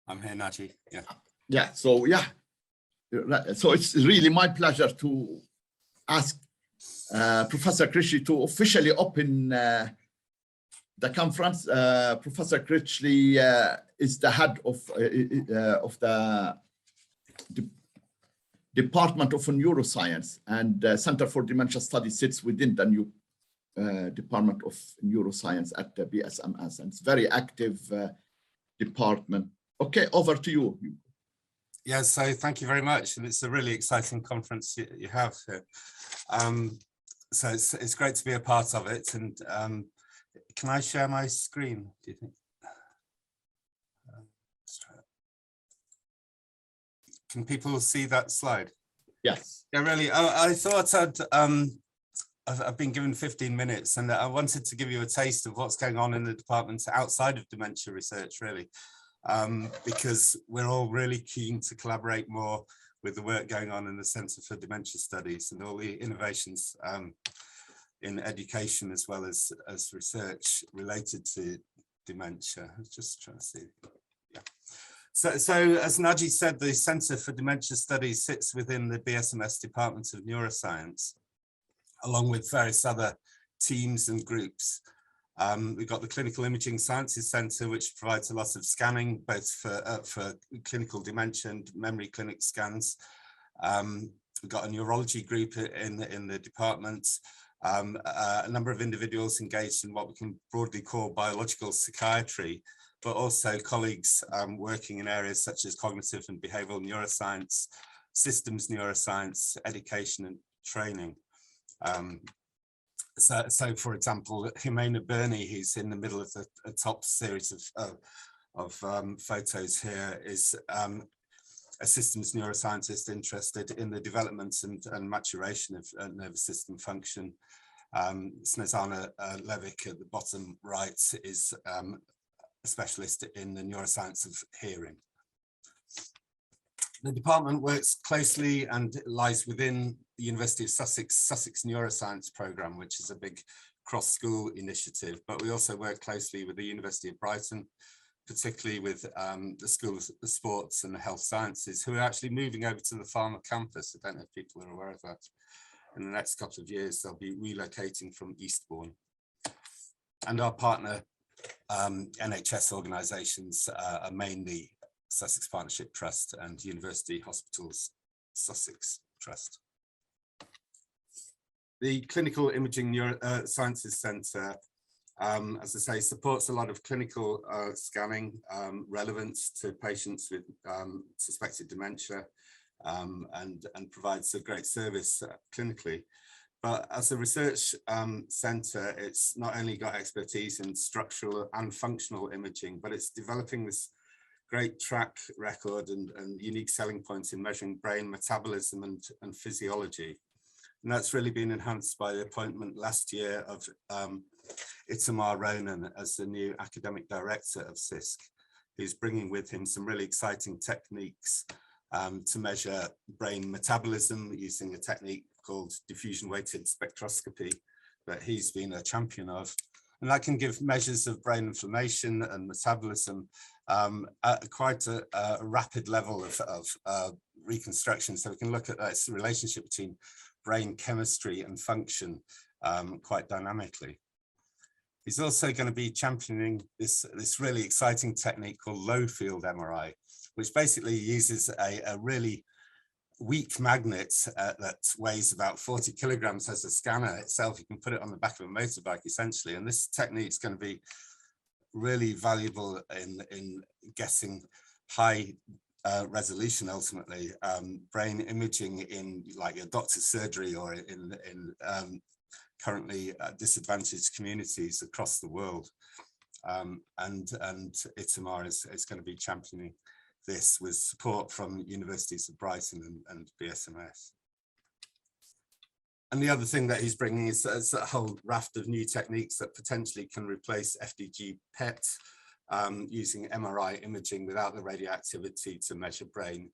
I'm here, Naji. Yeah. Yeah. So so it's really my pleasure to ask Professor Crictchley to officially open the conference. Professor Crictchley is the head of the Department of Neuroscience, and Center for Dementia Studies sits within the new Department of Neuroscience at the BSMS, and it's very active department. Okay, over to you. Yeah, so thank you very much, and it's a really exciting conference you have here. So it's great to be a part of it, and can I share my screen, do you think? Let's try it. Can people see that slide? Yes. Yeah, really. I thought I've been given 15 minutes, and I wanted to give you a taste of what's going on in the department outside of dementia research, really, because we're all really keen to collaborate more with the work going on in the Centre for Dementia Studies and all the innovations in education as well as research related to dementia. I was just trying to see. Yeah. So as Naji said, the Centre for Dementia Studies sits within the BSMS Department of Neuroscience, along with various other teams and groups. We've got the Clinical Imaging Sciences Centre, which provides a lot of scanning, both for clinical dementia and memory clinic scans. We've got a neurology group in the department, a number of individuals engaged in what we can broadly call biological psychiatry, but also colleagues working in areas such as cognitive and behavioural neuroscience, systems neuroscience, education and training. So for example, Jimena Burney, who's in the middle of the top series of photos here, is a systems neuroscientist interested in the development and maturation of nervous system function. Snezana Levick at the bottom right is a specialist in the neuroscience of hearing. The department works closely and lies within the University of Sussex Neuroscience Programme, which is a big cross-school initiative, but we also work closely with the University of Brighton, particularly with the School of the Sports and the Health Sciences, who are actually moving over to the Farmer campus. I don't know if people are aware of that. In the next couple of years, they'll be relocating from Eastbourne. And our partner NHS organisations are mainly Sussex Partnership Trust and University Hospitals Sussex Trust. The Clinical Imaging Neurosciences Centre, as I say, supports a lot of clinical scanning relevant to patients with suspected dementia, and provides a great service clinically. But as a research centre, it's not only got expertise in structural and functional imaging, but it's developing this great track record and unique selling points in measuring brain metabolism and physiology. And that's really been enhanced by the appointment last year of Itamar Ronan as the new academic director of CISC, who's bringing with him some really exciting techniques to measure brain metabolism using a technique called diffusion-weighted spectroscopy that he's been a champion of. And that can give measures of brain inflammation and metabolism at quite a rapid level of reconstruction. So we can look at that relationship between brain chemistry and function quite dynamically. He's also going to be championing this really exciting technique called low field MRI, which basically uses a really weak magnet that weighs about 40 kilograms as a scanner itself. You can put it on the back of a motorbike essentially, and this technique is going to be really valuable in getting high resolution, ultimately, brain imaging in like your doctor's surgery or in currently disadvantaged communities across the world. And Itamar is going to be championing this with support from universities of Brighton and BSMS. And the other thing that he's bringing is a whole raft of new techniques that potentially can replace FDG PET using MRI imaging without the radioactivity to measure brain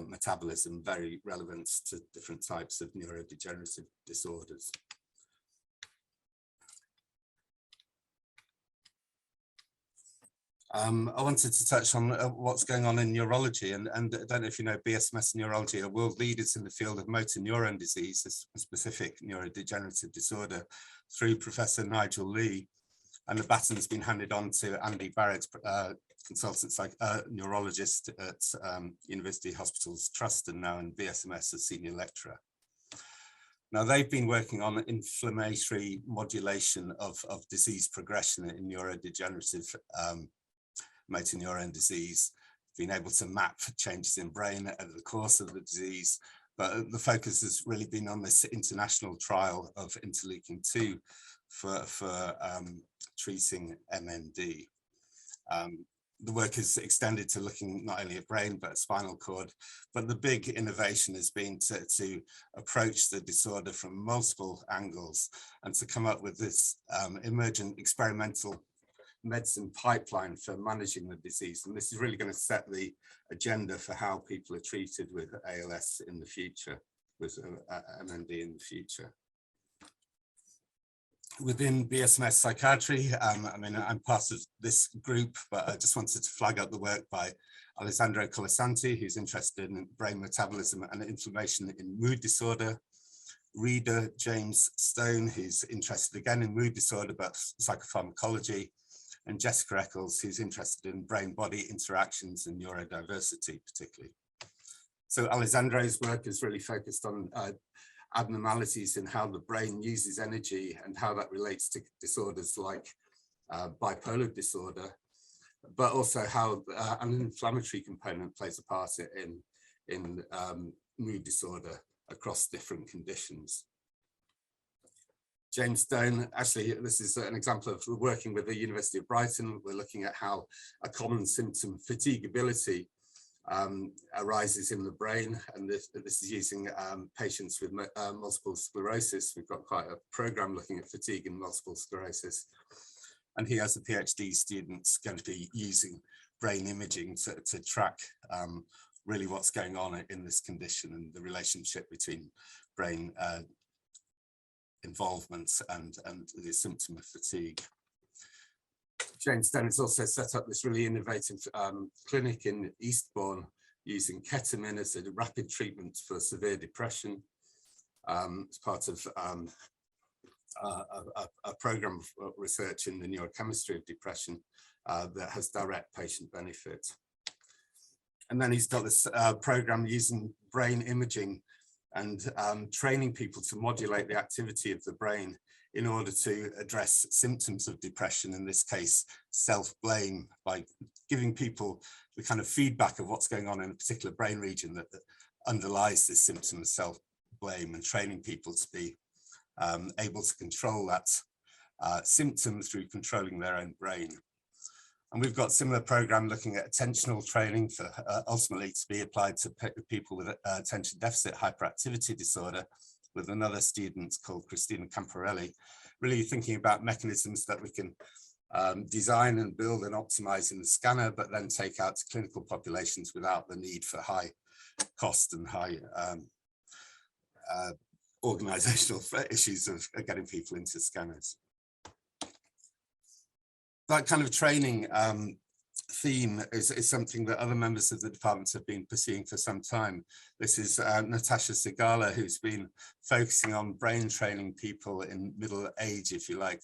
metabolism, very relevant to different types of neurodegenerative disorders. I wanted to touch on what's going on in neurology, and I don't know if you know, BSMS neurology are world leaders in the field of motor neuron disease, a specific neurodegenerative disorder, through Professor Nigel Lee, and the baton's been handed on to Andy Barrett, consultant neurologist at University Hospitals Trust, and now in BSMS as senior lecturer. Now, they've been working on inflammatory modulation of disease progression in neurodegenerative motor neuron disease, being able to map changes in brain over the course of the disease. But the focus has really been on this international trial of interleukin-2 for treating MND. The work is extended to looking not only at brain, but spinal cord. But the big innovation has been to approach the disorder from multiple angles and to come up with this emergent experimental medicine pipeline for managing the disease. And this is really going to set the agenda for how people are treated with ALS in the future, with MND in the future. Within BSMS psychiatry, I mean, I'm part of this group, but I just wanted to flag up the work by Alessandro Colasanti, who's interested in brain metabolism and inflammation in mood disorder. Reader James Stone, who's interested again in mood disorder, but psychopharmacology. And Jessica Eccles, who's interested in brain-body interactions and neurodiversity particularly. So Alessandro's work is really focused on abnormalities in how the brain uses energy and how that relates to disorders like bipolar disorder, but also how an inflammatory component plays a part in mood disorder across different conditions. James Stone, actually, this is an example of working with the University of Brighton. We're looking at how a common symptom, fatigability, arises in the brain, and this is using patients with multiple sclerosis. We've got quite a program looking at fatigue and multiple sclerosis, and he has a PhD student going to be using brain imaging to track really what's going on in this condition and the relationship between brain involvement and the symptom of fatigue. James Stone has also set up this really innovative clinic in Eastbourne using ketamine as a rapid treatment for severe depression. It's part of a program of research in the neurochemistry of depression that has direct patient benefit. And then he's got this program using brain imaging and training people to modulate the activity of the brain in order to address symptoms of depression, in this case, self-blame, by giving people the kind of feedback of what's going on in a particular brain region that underlies this symptom of self-blame, and training people to be able to control that symptom through controlling their own brain. And we've got a similar program looking at attentional training for ultimately to be applied to people with attention deficit hyperactivity disorder, with another student called Christina Camporelli, really thinking about mechanisms that we can design and build and optimize in the scanner, but then take out to clinical populations without the need for high cost and high organizational issues of getting people into scanners. That kind of training theme is something that other members of the department have been pursuing for some time. This is Natasha Sigala, who's been focusing on brain training people in middle age, if you like.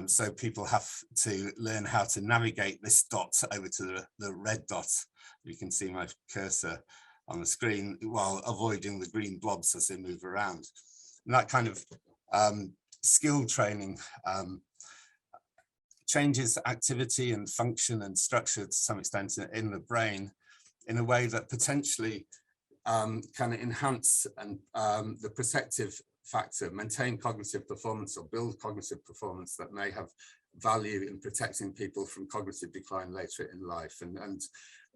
So people have to learn how to navigate this dot over to the red dot. You can see my cursor on the screen, while avoiding the green blobs as they move around. And that kind of skill training changes activity and function and structure to some extent in the brain in a way that potentially can enhance and the protective factor, maintain cognitive performance or build cognitive performance that may have value in protecting people from cognitive decline later in life. And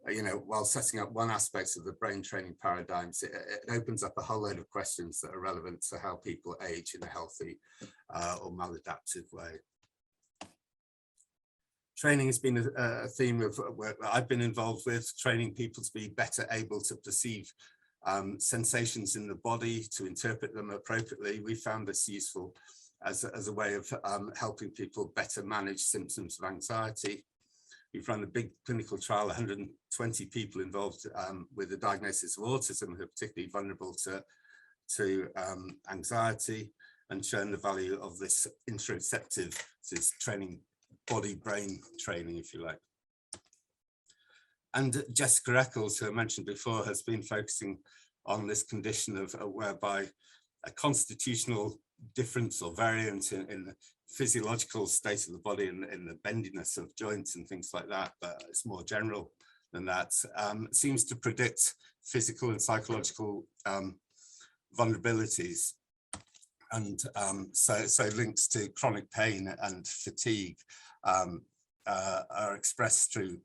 you know, while setting up one aspect of the brain training paradigms, it opens up a whole load of questions that are relevant to how people age in a healthy or maladaptive way. Training has been a theme of work that I've been involved with, training people to be better able to perceive sensations in the body, to interpret them appropriately. We found this useful as a way of helping people better manage symptoms of anxiety. We've run a big clinical trial, 120 people involved with the diagnosis of autism who are particularly vulnerable to anxiety, and shown the value of this interoceptive, this training, body-brain training, if you like. And Jessica Eccles, who I mentioned before, has been focusing on this condition of whereby a constitutional difference or variant in the physiological state of the body and in the bendiness of joints and things like that, but it's more general than that, seems to predict physical and psychological vulnerabilities. And so links to chronic pain and fatigue are expressed through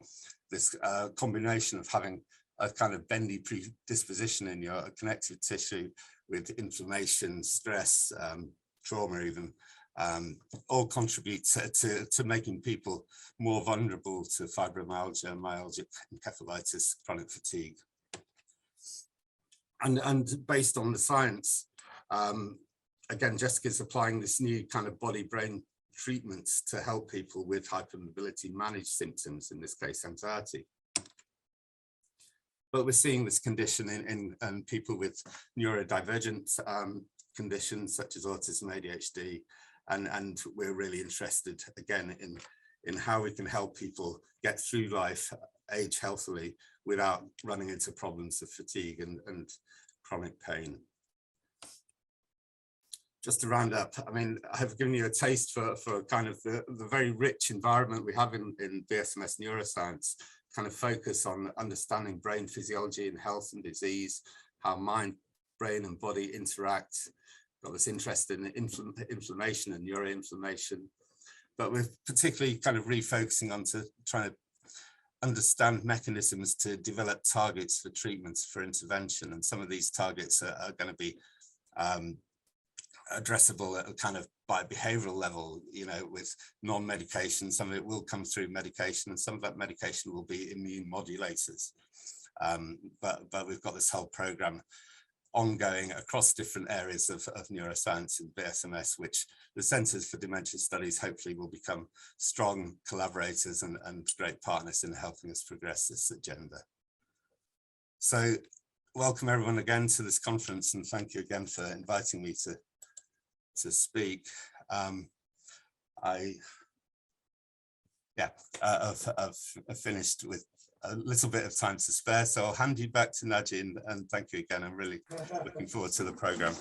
this combination of having a kind of bendy predisposition in your connective tissue with inflammation, stress, trauma even, all contribute to making people more vulnerable to fibromyalgia, myalgic encephalitis, chronic fatigue. And based on the science, again, Jessica's applying this new kind of body-brain treatments to help people with hypermobility manage symptoms, in this case, anxiety. But we're seeing this condition in people with neurodivergent conditions such as autism, ADHD, and we're really interested again in how we can help people get through life, age healthily, without running into problems of fatigue and chronic pain. Just to round up, I mean, I've given you a taste for kind of the very rich environment we have in BSMS neuroscience, kind of focus on understanding brain physiology and health and disease, how mind, brain and body interact. Got this interest in inflammation and neuroinflammation, but we're particularly kind of refocusing on to trying to understand mechanisms to develop targets for treatments for intervention. And some of these targets are going to be addressable at a kind of by behavioral level, you know, with non-medication. Some of it will come through medication, and some of that medication will be immune modulators. But we've got this whole program ongoing across different areas of neuroscience and BSMS, which the Centres for Dementia Studies hopefully will become strong collaborators and great partners in helping us progress this agenda. So welcome everyone again to this conference, and thank you again for inviting me to speak. I've finished with a little bit of time to spare, so I'll hand you back to Naji, and thank you again. I'm really looking forward to the program.